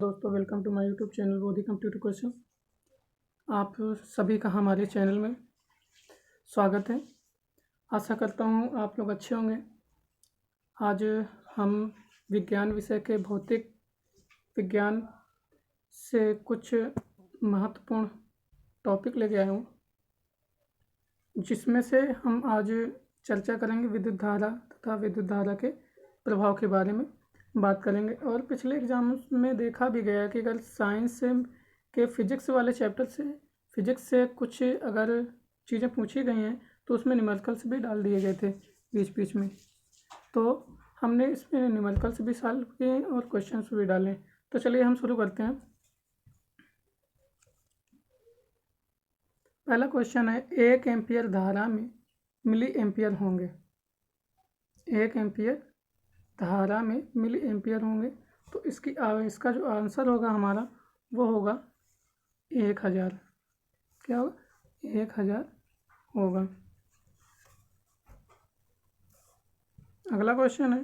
दोस्तों, welcome to my YouTube channel Bodhi computer question. आप सभी का हमारे चैनल में स्वागत है। आशा करता हूँ आप लोग अच्छे होंगे। आज हम विज्ञान विषय के भौतिक विज्ञान से कुछ महत्वपूर्ण टॉपिक लेके आया हूँ, जिसमें से हम आज चर्चा करेंगे विद्युत धारा तथा विद्युत धारा के प्रभाव के बारे में बात करेंगे। और पिछले एग्जाम में देखा भी गया कि अगर साइंस से के फिजिक्स वाले चैप्टर से फिजिक्स से कुछ अगर चीज़ें पूछी गई हैं तो उसमें न्यूमेरिकल्स भी डाल दिए गए थे बीच बीच में। तो हमने इसमें न्यूमेरिकल्स भी सॉल्व किए और क्वेश्चंस भी डाले। तो चलिए हम शुरू करते हैं। पहला क्वेश्चन है, 1 एम्पियर धारा में मिली एम्पियर होंगे। 1 एम्पियर धारा में मिली एम्पियर होंगे तो इसका जो आंसर होगा हमारा वो होगा 1000। क्या होगा? 1000 होगा। अगला क्वेश्चन है,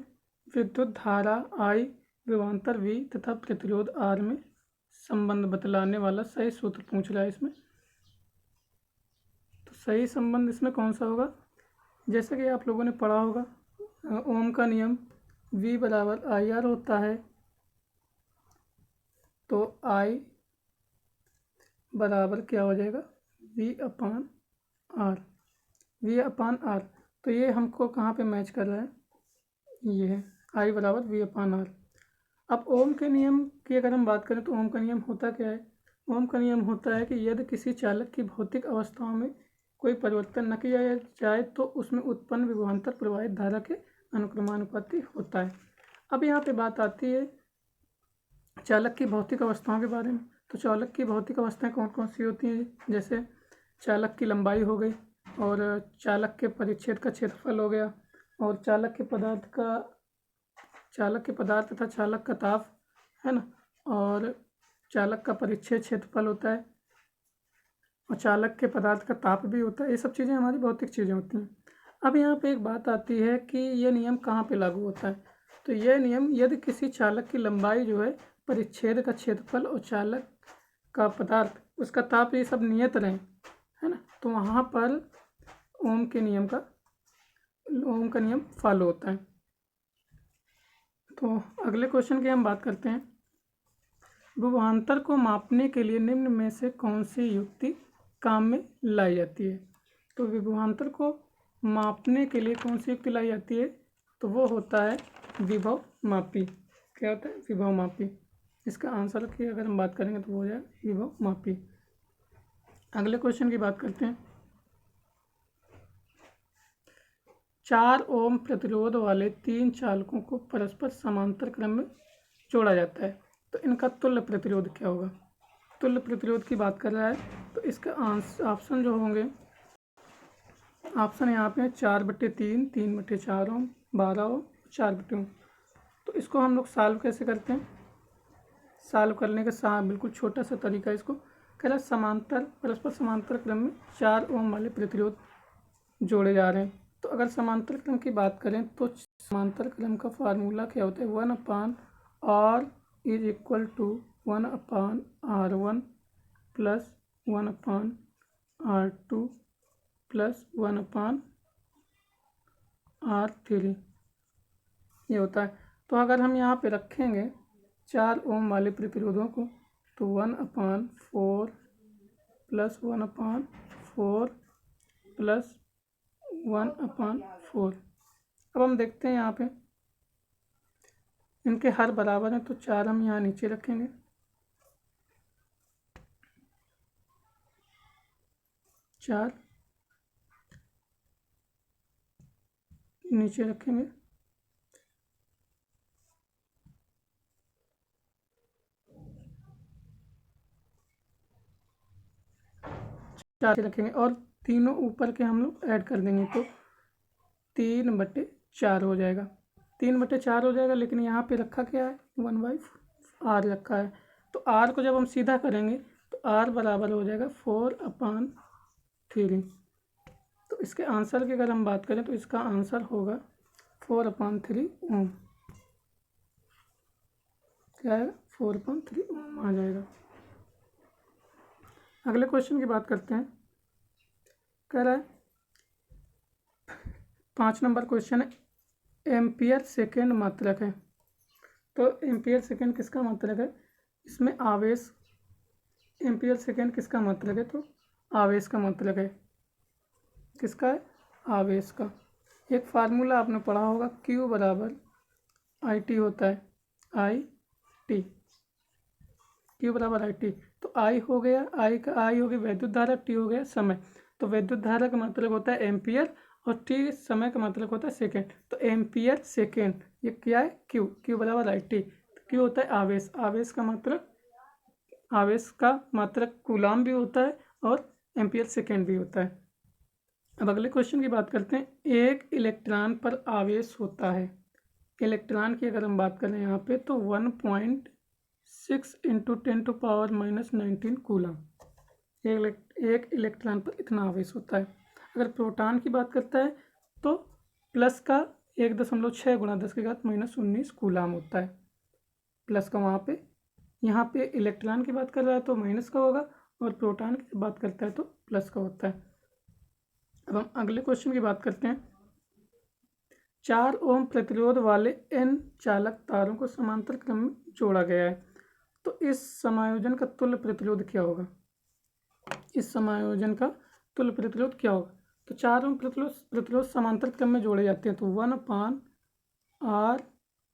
विद्युत धारा I विभवांतर V तथा प्रतिरोध R में संबंध बतलाने वाला सही सूत्र पूछ रहा है इसमें। तो सही संबंध इसमें कौन सा होगा? जैसे कि आप लोगों ने पढ़ा होगा, ओम का नियम V बराबर IR होता है। तो I बराबर क्या हो जाएगा? V/R। V/R। तो ये हमको कहाँ पे मैच कर रहा है? ये है I बराबर V/R। अब ओम के नियम की अगर हम बात करें तो ओम का नियम होता क्या है? ओम का नियम होता है कि यदि किसी चालक की भौतिक अवस्थाओं में कोई परिवर्तन न किया जाए तो उसमें उत्पन्न विभवांतर प्रवाहित धारा के अनुक्रमानुपाती होता है। अब यहाँ पे बात आती है चालक की भौतिक अवस्थाओं के बारे में। तो चालक की भौतिक अवस्थाएं कौन कौन सी होती हैं? जैसे चालक की लंबाई हो गई, और चालक के परिच्छेद का क्षेत्रफल हो गया, और चालक के पदार्थ तथा चालक का ताप है ना, और चालक का परिच्छेद क्षेत्रफल होता है, और चालक के पदार्थ का ताप भी होता है। ये सब चीज़ें हमारी भौतिक चीज़ें होती हैं। अब यहाँ पे एक बात आती है कि यह नियम कहाँ पे लागू होता है। तो यह नियम यदि किसी चालक की लंबाई जो है, परिच्छेद का क्षेत्रफल और चालक का पदार्थ, उसका ताप, ये सब नियत रहें, है ना, तो वहाँ पर ओम का नियम फॉलो होता है। तो अगले क्वेश्चन की हम बात करते हैं, विभवांतर को मापने के लिए निम्न में से कौन सी युक्ति काम में लाई जाती है? तो विभवांतर को मापने के लिए कौन सी युक्ति लाई जाती है? तो वो होता है विभव मापी। क्या होता है? विभव मापी। इसका आंसर की अगर हम बात करेंगे तो वो हो जाएगा विभव मापी। अगले क्वेश्चन की बात करते हैं, 4 ओम प्रतिरोध वाले 3 चालकों को परस्पर समांतर क्रम में जोड़ा जाता है, तो इनका तुल्य प्रतिरोध क्या होगा? तुल्य प्रतिरोध की बात कर रहा है तो इसका ऑप्शन जो होंगे, ऑप्शन यहाँ पे 4/3, 3/4 ओम, 12 ओम, 4/ओम। तो इसको हम लोग सॉल्व कैसे करते हैं? सॉल्व करने का बिल्कुल छोटा सा तरीका, इसको कह रहा है परस्पर समांतर क्रम में 4 ओम वाले प्रतिरोध जोड़े जा रहे हैं। तो अगर समांतर क्रम की बात करें तो समांतर क्रम का फार्मूला क्या होता है? 1/R is equal to 1/R1 plus 1/R2 plus 1/R3 ये होता है। तो अगर हम यहाँ पे रखेंगे 4 ओम वाले प्रतिरोधों को, तो 1/4 प्लस 1/4 प्लस 1/4। अब हम देखते हैं यहाँ पे इनके हर बराबर हैं, तो 4 हम यहाँ नीचे रखेंगे, 4 नीचे रखेंगे, 4 रखेंगे, और तीनों ऊपर के हम लोग ऐड कर देंगे तो 3/4 हो जाएगा। 3/4 हो जाएगा, लेकिन यहाँ पे रखा क्या है? 1/R रखा है। तो R को जब हम सीधा करेंगे तो R बराबर हो जाएगा 4/3। तो इसके आंसर की अगर हम बात करें तो इसका आंसर होगा 4/3 ओम। क्या है? 4.3 ओम आ जाएगा। अगले क्वेश्चन की बात करते हैं। कह रहा है 5 नंबर क्वेश्चन है, एम्पियर सेकेंड मात्रक है। तो एम्पियर सेकेंड किसका मात्रक है? इसमें आवेश, एम्पियर सेकेंड किसका मात्रक है? तो आवेश का मात्रक है। किसका है? आवेश का। एक फार्मूला आपने पढ़ा होगा, Q बराबर आई टी होता है, आई टी, Q बराबर आई टी। तो आई हो गया, आई हो गई विद्युत धारा, टी हो गया समय। तो विद्युत धारा का मतलब होता है एम्पियर और टी समय का मतलब होता है सेकेंड। तो एम्पियर सेकेंड ये क्या है? Q बराबर आई टी। Q होता है आवेश, आवेश का मात्रक, आवेश का मात्रक कूलाम भी होता है और एम्पियर सेकेंड भी होता है। अब अगले क्वेश्चन की बात करते हैं। एक इलेक्ट्रॉन पर आवेश होता है, इलेक्ट्रॉन की अगर हम बात करें यहाँ पे, तो 1.6 इंटू 10⁻⁻19 कूलम। एक इलेक्ट्रॉन पर इतना आवेश होता है। अगर प्रोटॉन की बात करता है तो प्लस का 1.6 गुणा 10⁻−19 कूलम होता है, प्लस का वहाँ पे। यहाँ पे इलेक्ट्रॉन की बात कर रहा है तो माइनस का होगा, और प्रोटॉन की बात करता है तो प्लस का होता है। अब हम अगले क्वेश्चन की बात करते हैं। 4 ओम प्रतिरोध वाले N चालक तारों को समांतर क्रम में जोड़ा गया है। तो इस समायोजन का तुल्य प्रतिरोध क्या होगा? इस समायोजन का तुल्य प्रतिरोध क्या होगा? तो 4 ओम प्रतिरोध समांतर क्रम में जोड़े जाते हैं, तो 1/R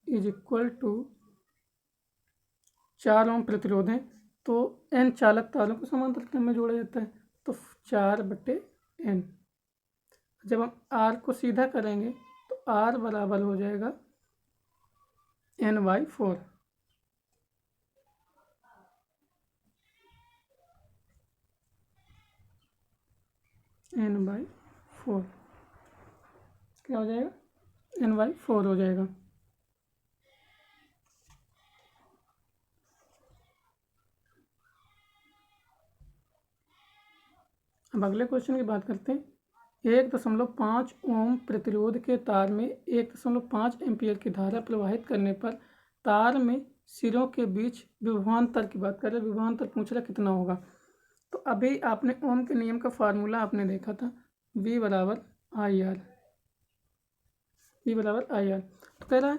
इज इक्वल टू 4 ओम प्रतिरोध है, तो N चालक तारों को समांतर क्रम में जोड़ा जाता है, तो 4/N। जब हम R को सीधा करेंगे तो R बराबर हो जाएगा N/4। N/4 क्या हो जाएगा? N/4 हो जाएगा। अब अगले क्वेश्चन की बात करते हैं। 1.5 ओम प्रतिरोध के तार में 1.5 एम्पीयर की धारा प्रवाहित करने पर तार में सिरों के बीच विभवांतर की बात कर रहे हैं। विभवांतर पूछ रहा कितना होगा? तो अभी आपने ओम के नियम का फार्मूला आपने देखा था, V बराबर आई आर, V बराबर आई आर। तो कह रहा है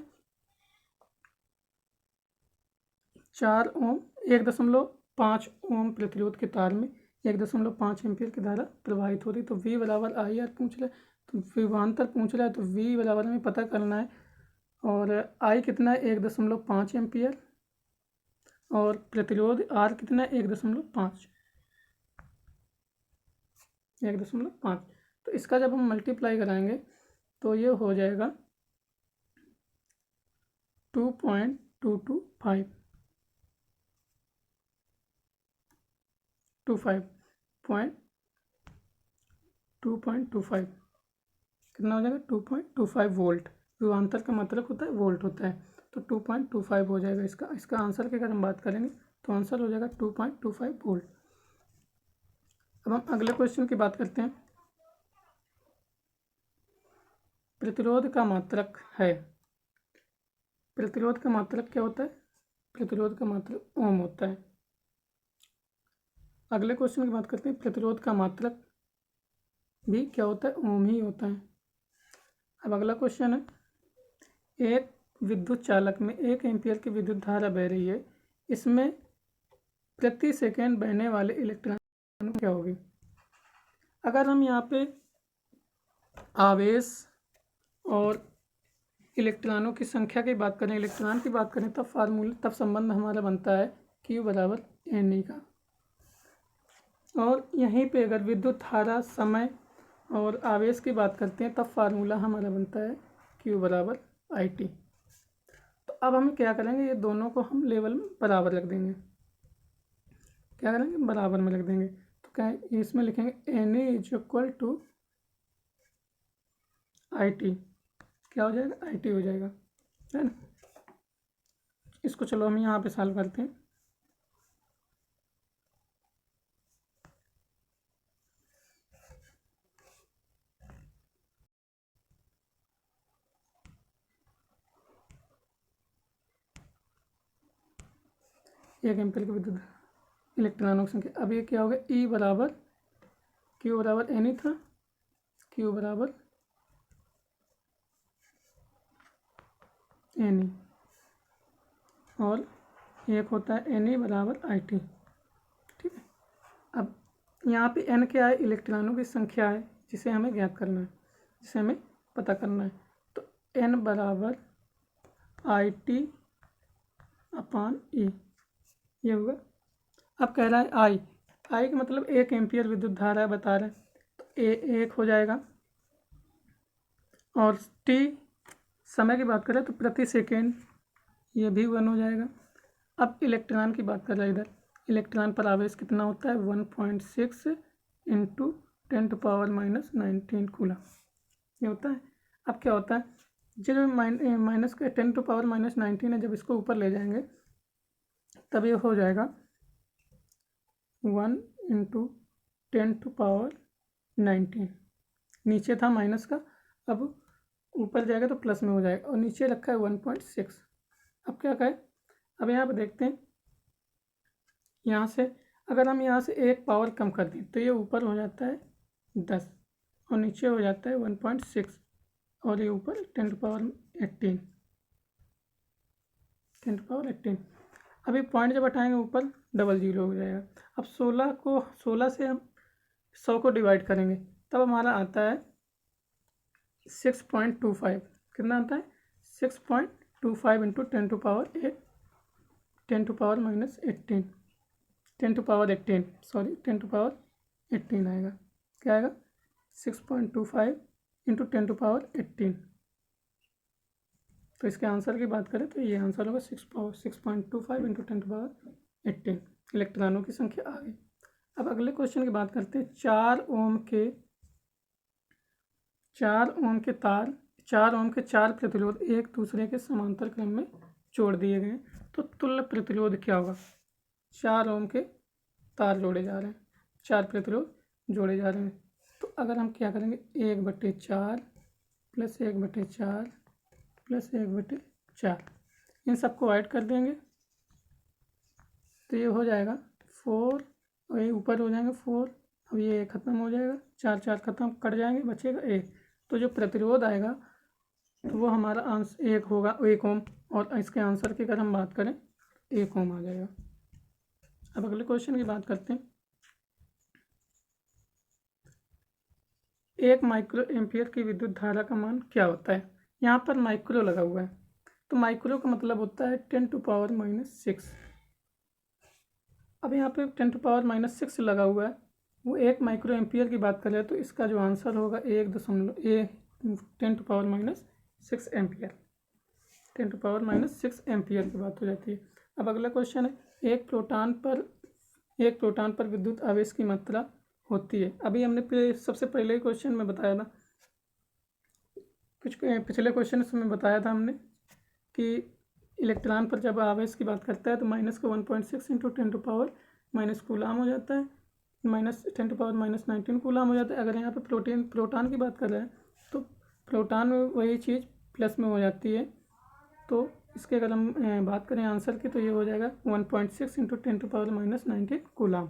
4 ओम 1.5 ओम प्रतिरोध के तार में 1.5 एम्पीयर की धारा प्रवाहित हो रही, तो V बराबर आई आर पूछ रहा है, तो विभवांतर पूछ रहा है, तो V बराबर हमें पता करना है। और I कितना है? 1.5 एम्पीयर, और प्रतिरोध R कितना है? 1.5। तो इसका जब हम मल्टीप्लाई कराएंगे तो ये हो जाएगा 2.225 2.25 कितना हो जाएगा? 2.25 वोल्ट। विभवांतर का मतलब होता है वोल्ट होता है, तो 2.25 हो जाएगा इसका आंसर की अगर हम बात करेंगे तो आंसर हो जाएगा 2.25 वोल्ट। अब हम अगले क्वेश्चन की बात करते हैं। प्रतिरोध का मात्रक है, प्रतिरोध का मात्रक क्या होता है? प्रतिरोध का मात्रक ओम होता है। अगले क्वेश्चन की बात करते हैं। प्रतिरोध का मात्रक भी क्या होता है? ओम ही होता है। अब अगला क्वेश्चन है, एक विद्युत चालक में 1 एम्पीयर की विद्युत धारा बह रही है, इसमें प्रति सेकेंड बहने वाले इलेक्ट्रॉन क्या होगी? अगर हम यहाँ पे आवेश और इलेक्ट्रॉनों की संख्या की बात करें, इलेक्ट्रॉन की बात करें, तब संबंध हमारा बनता है Q बराबर NE का। और यहीं पे अगर विद्युत धारा, समय और आवेश की बात करते हैं, तब फार्मूला हमारा बनता है Q बराबर IT। तो अब हम क्या करेंगे, ये दोनों को हम लेवल में बराबर रख देंगे। क्या करेंगे? बराबर में रख देंगे। तो क्या है? इसमें लिखेंगे NE is equal to IT। क्या हो जाएगा? IT हो जाएगा, है ना। इसको चलो हम यहाँ पे सॉल्व करते हैं। 1 एम्पीयर की विद्युत इलेक्ट्रॉनों की संख्या। अब ये क्या होगा, ई बराबर क्यू बराबर एन ही था, क्यू बराबर एन ई, और एक होता है एन ई बराबर आई टी। ठीक है, अब यहाँ पे एन क्या है, इलेक्ट्रॉनों की संख्या है जिसे हमें ज्ञात करना है, जिसे हमें पता करना है। तो एन बराबर आई टी अपान ई, ये होगा। अब कह रहा है आई का मतलब 1 एम्पियर विद्युत धारा है बता रहा है, तो ए 1 हो जाएगा, और टी समय की बात करें तो प्रति सेकेंड, ये भी 1 हो जाएगा। अब इलेक्ट्रॉन की बात कर रहे हैं, इधर इलेक्ट्रॉन पर आवेश कितना होता है, 1.6 इंटू 10⁻⁻19 कूलम ये होता है। अब क्या होता है, जब माइनस के 10⁻⁻19 है, जब इसको ऊपर ले जाएंगे तब ये हो जाएगा 1 इंटू 10⁻19, नीचे था माइनस का, अब ऊपर जाएगा तो प्लस में हो जाएगा, और नीचे रखा है 1.6। अब क्या कहें, अब यहाँ पे देखते हैं, यहाँ से अगर हम यहाँ से एक पावर कम कर दें तो ये ऊपर हो जाता है 10 और नीचे हो जाता है 1.6, और ये ऊपर 10⁻18। अभी पॉइंट जब हटाएंगे ऊपर डबल जीरो हो जाएगा। अब 16 से हम 100 को डिवाइड करेंगे तब हमारा आता है 6.25। कितना आता है, 6.25 इंटू 10⁻18 आएगा। क्या आएगा, 6.25 इंटू 10⁻18। तो इसके आंसर की बात करें तो ये आंसर होगा 6.25 इंटू 10⁻18 इलेक्ट्रॉनों की संख्या आ गई। अब अगले क्वेश्चन की बात करते हैं, 4 ओम के 4 प्रतिरोध एक दूसरे के समांतर क्रम में जोड़ दिए गए, तो तुल्य प्रतिरोध क्या होगा। 4 ओम के तार जोड़े जा रहे हैं, 4 प्रतिरोध जोड़े जा रहे हैं, तो अगर हम क्या करेंगे, 1/4 प्लस 1/4 प्लस 1/4, इन सबको ऐड कर देंगे तो ये हो जाएगा 4, और ये ऊपर हो जाएंगे 4। अब ये खत्म हो जाएगा, 4 खत्म कट जाएंगे, बचेगा 1। तो जो प्रतिरोध आएगा तो वो हमारा आंसर 1 होगा, 1 ओम, और इसके आंसर की अगर हम बात करें 1 ओम आ जाएगा। अब अगले क्वेश्चन की बात करते हैं, 1 माइक्रो एम्पियर की विद्युत धारा का मान क्या होता है। यहाँ पर माइक्रो लगा हुआ है, तो माइक्रो का मतलब होता है 10⁻⁻6। अब यहाँ पे 10⁻⁻6 लगा हुआ है, वो 1 माइक्रो एम्पियर की बात कर रहे हैं, तो इसका जो आंसर होगा 10⁻6 एम्पियर, 10⁻6 एम्पियर की बात हो जाती है। अब अगला क्वेश्चन है, एक प्रोटॉन पर विद्युत आवेश की मात्रा होती है। अभी हमने सबसे पहले क्वेश्चन में बताया था, कुछ पिछले क्वेश्चन में बताया था हमने कि इलेक्ट्रॉन पर जब आवेश की बात करता है तो माइनस का 1.6 इंटू 10⁻⁻ कूलाम हो जाता है, माइनस 10⁻⁻19 कूलाम हो जाता है। अगर यहाँ पे प्रोटॉन की बात कर रहे हैं तो प्रोटॉन में वही चीज़ प्लस में हो जाती है, तो इसके अगर हम बात करें आंसर की तो ये हो जाएगा 1.6 इंटू 10⁻⁻19 कूलाम।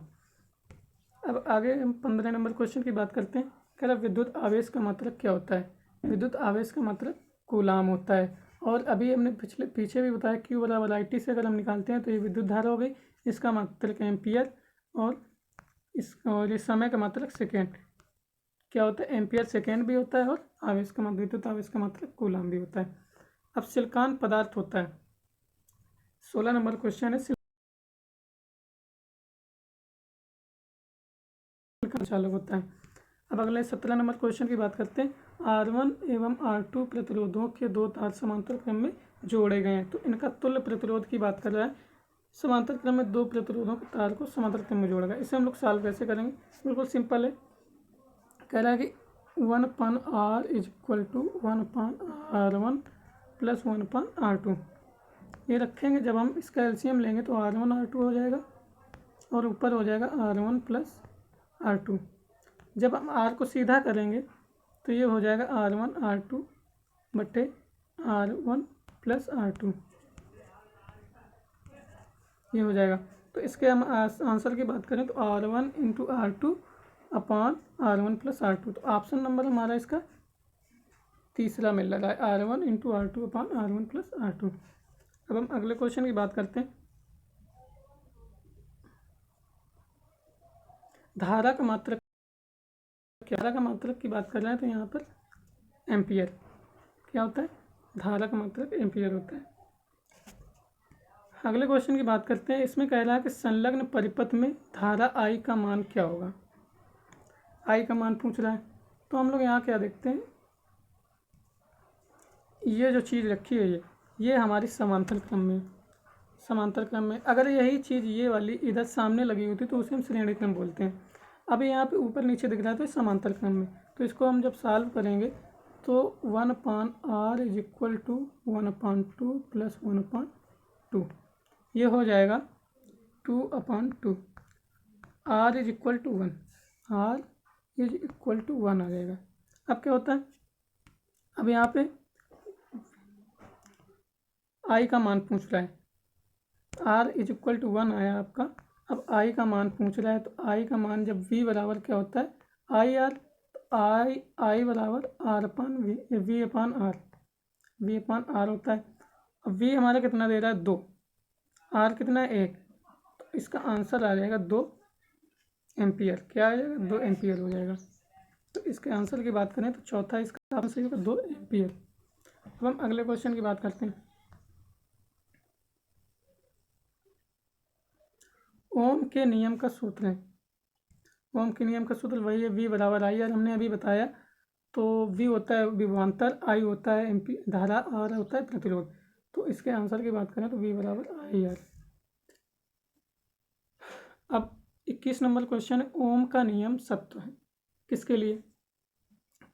अब आगे हम 15 नंबर क्वेश्चन की बात करते हैं, कह रहा विद्युत आवेश का मात्रक क्या होता है। विद्युत आवेश का मात्रक कूलाम होता है, और अभी हमने पीछे भी बताया Q बराबर IT से अगर हम निकालते हैं तो ये विद्युत धारा हो गई, इसका मात्रक एम्पियर, और इस समय का मात्रक सेकेंड क्या होता है, एम्पियर सेकेंड भी होता है, और आवेश का विद्युत आवेश का मात्रक कूलाम भी होता है। अब सिलिकॉन पदार्थ होता है, 16 नंबर क्वेश्चन है, सिलिकॉन चालक होता है। अब अगले 17 नंबर क्वेश्चन की बात करते हैं, R1 एवं R2 प्रतिरोधों के 2 तार समांतर क्रम में जोड़े गए हैं, तो इनका तुल्य प्रतिरोध की बात कर रहा है। समांतर क्रम में 2 प्रतिरोधों के तार को समांतर क्रम में जोड़ा गया, इसे हम लोग सॉल्व कैसे करेंगे, बिल्कुल सिंपल है। कह रहा है कि 1/R is equal to 1/R1 plus 1/R2, ये रखेंगे। जब हम इसका एलसीएम लेंगे तो R1 R2 हो जाएगा, और ऊपर हो जाएगा R1 प्लस R2। जब हम R को सीधा करेंगे तो ये हो जाएगा R1 R2 बटे R1 प्लस R2। ये हो जाएगा। तो इसके हम आंसर की बात करें तो R1 into R2 upon R1 plus R2। तो ऑप्शन नंबर हमारा इसका तीसरा मिल रहा है, R1 into R2 upon R1 plus R2। अब हम अगले क्वेश्चन की बात करते हैं। धारा का मात्रक, धारा का मात्रक की बात कर रहे हैं तो यहाँ पर एम्पियर क्या होता है, धारा का मात्रक एम्पियर होता है। अगले क्वेश्चन की बात करते हैं। इसमें कह रहा है कि संलग्न परिपथ में धारा I का मान क्या होगा, I का मान पूछ रहा है। तो हम लोग यहाँ क्या देखते हैं, ये जो चीज़ रखी है ये हमारी समांतर क्रम में, समांतर क्रम में अगर यही चीज़ ये वाली इधर सामने लगी होती तो उसे हम श्रेणी क्रम बोलते हैं। अब यहाँ पे ऊपर नीचे दिख रहा है तो समांतर क्रम में, तो इसको हम जब सॉल्व करेंगे तो 1/r is equal to 1/2 plus 1/2, ये हो जाएगा 2/2। r is equal to 1, r is equal to 1 आ जाएगा। अब क्या होता है, अब यहाँ पे I का मान पूछ रहा है, r इज इक्वल टू 1 आया आपका। अब I का मान पूछ रहा है तो I का मान जब v बराबर क्या होता है IR, I बराबर v अपान r होता है। अब v हमारा कितना दे रहा है 2, r कितना है 1, तो इसका आंसर आ जाएगा 2 एम्पियर। क्या आ जाएगा, 2 एम्पियर हो जाएगा। तो इसके आंसर की बात करें तो चौथा इसका आंसर होगा 2 एम्पियर। अब हम अगले क्वेश्चन की बात करते हैं। ओम के नियम का सूत्र है, ओम के नियम का सूत्र वही है V बराबर I R, हमने अभी बताया। तो V होता है विभवांतर, I होता है एम्पी धारा, R होता है प्रतिरोध। तो इसके आंसर की बात करें तो V बराबर I R। अब 21 नंबर क्वेश्चन है, ओम का नियम सत्य है किसके लिए।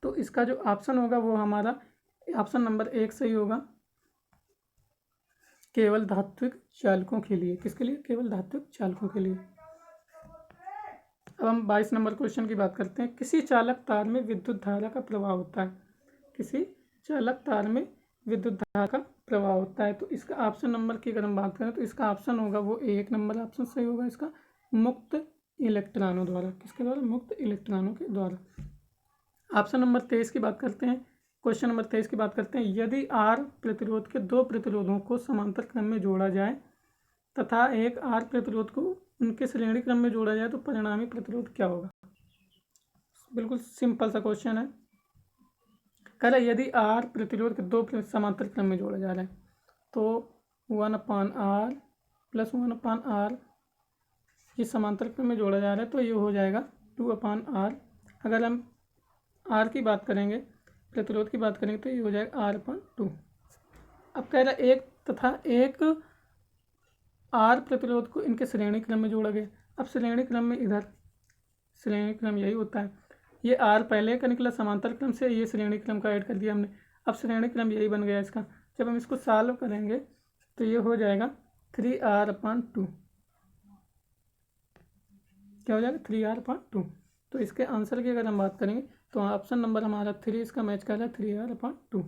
तो इसका जो ऑप्शन होगा वो हमारा ऑप्शन नंबर 1 सही होगा, केवल धात्विक चालकों के लिए। किसके लिए, केवल धात्विक चालकों के लिए। अब हम 22 नंबर क्वेश्चन की बात करते हैं। किसी चालक तार में विद्युत धारा का प्रवाह होता है, किसी चालक तार में विद्युत धारा का प्रवाह होता है। तो इसका ऑप्शन नंबर की अगर हम बात करें तो इसका ऑप्शन होगा वो 1 नंबर ऑप्शन सही होगा इसका, मुक्त इलेक्ट्रॉनों द्वारा। किसके द्वारा, मुक्त इलेक्ट्रॉनों के द्वारा। ऑप्शन नंबर 23 की बात करते हैं, क्वेश्चन नंबर 23 की बात करते हैं। यदि R प्रतिरोध के 2 प्रतिरोधों को समांतर क्रम में जोड़ा जाए तथा एक R प्रतिरोध को उनके श्रेणी क्रम में जोड़ा जाए तो परिणामी प्रतिरोध क्या होगा। बिल्कुल सिंपल सा क्वेश्चन है। कह रहा है यदि R प्रतिरोध के 2 समांतर क्रम में जोड़ा जा रहा है तो 1/r प्लस 1/r, ये समांतर क्रम में जोड़ा जा रहा है तो ये हो जाएगा 2/r। अगर हम R की बात करेंगे, प्रतिरोध की बात करेंगे तो ये हो जाएगा R/2। अब कह रहा है एक तथा एक R प्रतिरोध को इनके श्रेणी क्रम में जोड़ा गया। अब श्रेणी क्रम में इधर श्रेणी क्रम यही होता है, ये R पहले का निकला समांतर क्रम से, ये श्रेणी क्रम का ऐड कर दिया हमने। अब श्रेणी क्रम यही बन गया इसका। जब हम इसको सॉल्व करेंगे तो ये हो जाएगा 3R/2। क्या हो जाएगा, 3R/2। तो इसके आंसर की अगर हम बात करेंगे तो ऑप्शन नंबर हमारा 3 इसका मैच कर रहा है, 3R/2,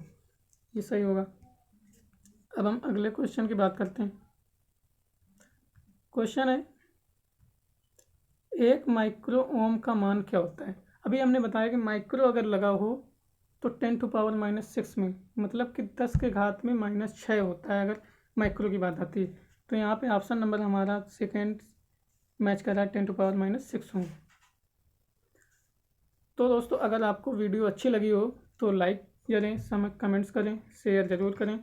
ये सही होगा। अब हम अगले क्वेश्चन की बात करते हैं। क्वेश्चन है 1 माइक्रो ओम का मान क्या होता है। अभी हमने बताया कि माइक्रो अगर लगा हो तो 10⁻⁻6 में, मतलब कि 10 के घात में -6 होता है अगर माइक्रो की बात आती है। तो यहाँ पे ऑप्शन नंबर हमारा सेकेंड मैच कर रहा है 10⁻⁻6 ओम। तो दोस्तों अगर आपको वीडियो अच्छी लगी हो तो लाइक करें, कमेंट्स करें, शेयर ज़रूर करें,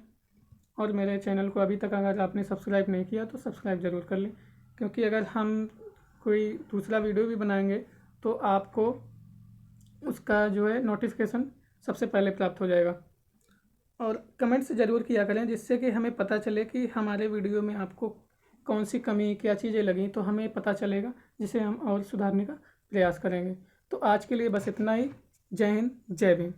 और मेरे चैनल को अभी तक अगर आपने सब्सक्राइब नहीं किया तो सब्सक्राइब ज़रूर कर लें, क्योंकि अगर हम कोई दूसरा वीडियो भी बनाएंगे तो आपको उसका जो है नोटिफिकेशन सबसे पहले प्राप्त हो जाएगा। और कमेंट्स ज़रूर किया करें जिससे कि हमें पता चले कि हमारे वीडियो में आपको कौन सी कमी, क्या चीज़ें लगी, तो हमें पता चलेगा, जिसे हम और सुधारने का प्रयास करेंगे। तो आज के लिए बस इतना ही। जय हिंद, जय भीम।